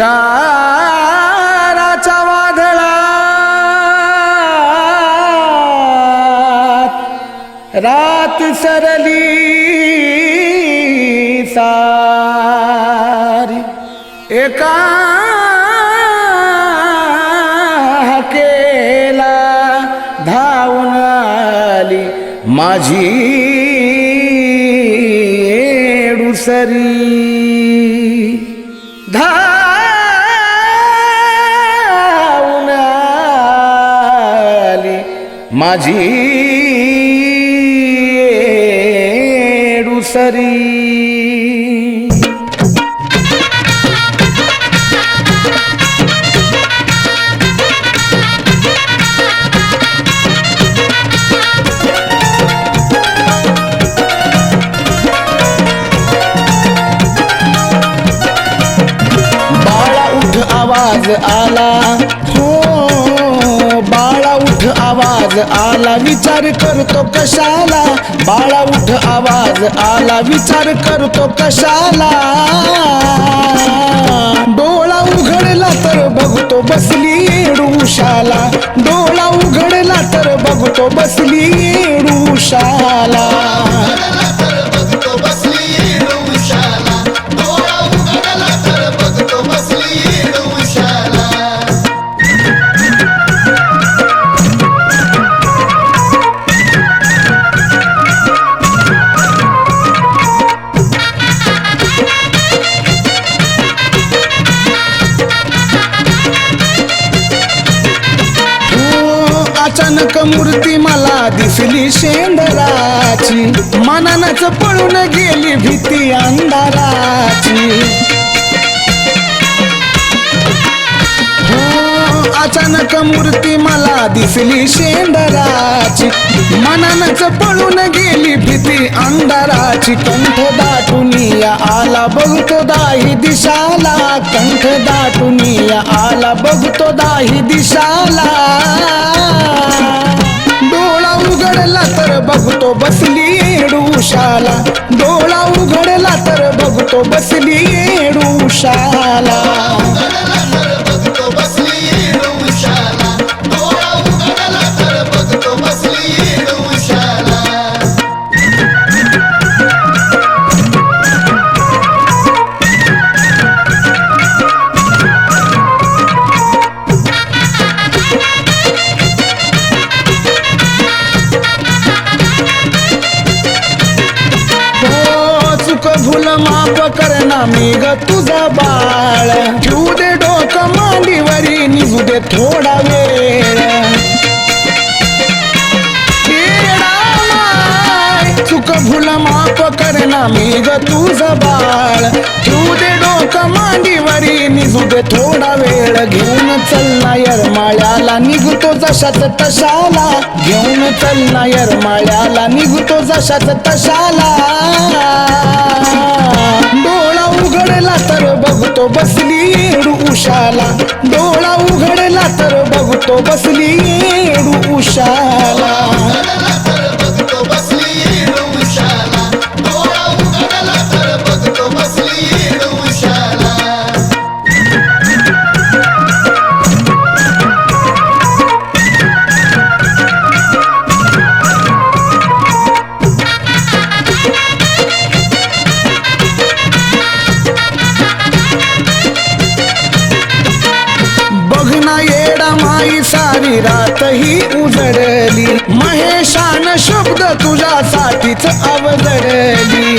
विचाराच्या वादळात रात सरली सारी एका हाकेला धावून आली माझी येडूसरी धावून आली माझी येडूसरी आवाज आला हो बाळा उठ आवाज आला विचार करतो कशाला बाळा उठ आवाज आला विचार करतो कशाला डोळा उघडला तर बघतो बसली येडूशाला डोळा उघडला तर बघतो बसली येडूशाला अचानक मूर्ती मला दिसली शेंदराची मनानच पळून गेली भीती अंधाराची अचानक मूर्ती मला दिसली शेंदराची मनानच पळून गेली भीती अंधाराची कंठ दाटून आला बघतो दाही दिशाला कंठ दाटून आला बघतो दाही दिशाला डोळा उघडला तर बघतो बसली येडूशाला डोळा उघडला तर बघतो बसली येडूशाला भूल माफ करना मी ग तुझा बाळ घेऊ दे डोकं मांडीवरी निघू दे थोडा वेळ चुक भूल माफ करना मी ग तुझा बाळ घेऊ दे डोकं मांडीवरी निघू दे थोडा वेळ घेऊन चलना येरमाळ्याला निघतो जशाच तशाला घेऊन चलना येरमाळ्याला निघतो जशाच तशाला डोळा उघडला तर बघतो बसली येडूशाला डोळा उघडला तर बघतो बसली येडूशाला सारी रात ही उजळली महेशान शब्द तुझ्यासाठीच अवजळली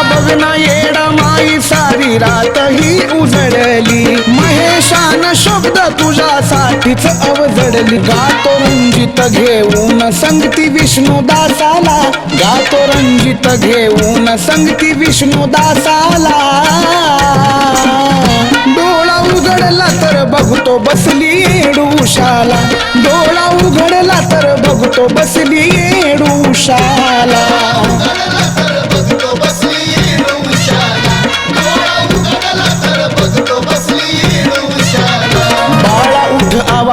बघना येडा माई सारी रात ही उजळली महेशान शब्द तुझ्यासाठीच अवजळली गातो रंजित घेऊन संगती विष्णुदासाला गातो रंजित घेऊन संगती विष्णुदासाला डोळा उघडला तर बघतो बसली येडूशाला डोळा उघडला तर बघतो बसली येडूशाला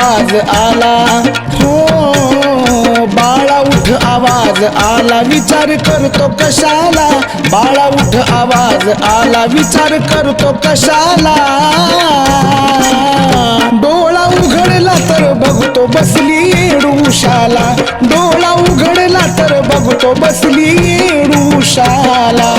आवाज आला हो बाळा उठ आवाज आला विचार करतो कशाला बाळा उठ आवाज आला विचार करतो कशाला डोळा उघडला तर बघतो बसली येडूशाला डोळा उघडला तर बघतो बसली येडूशाला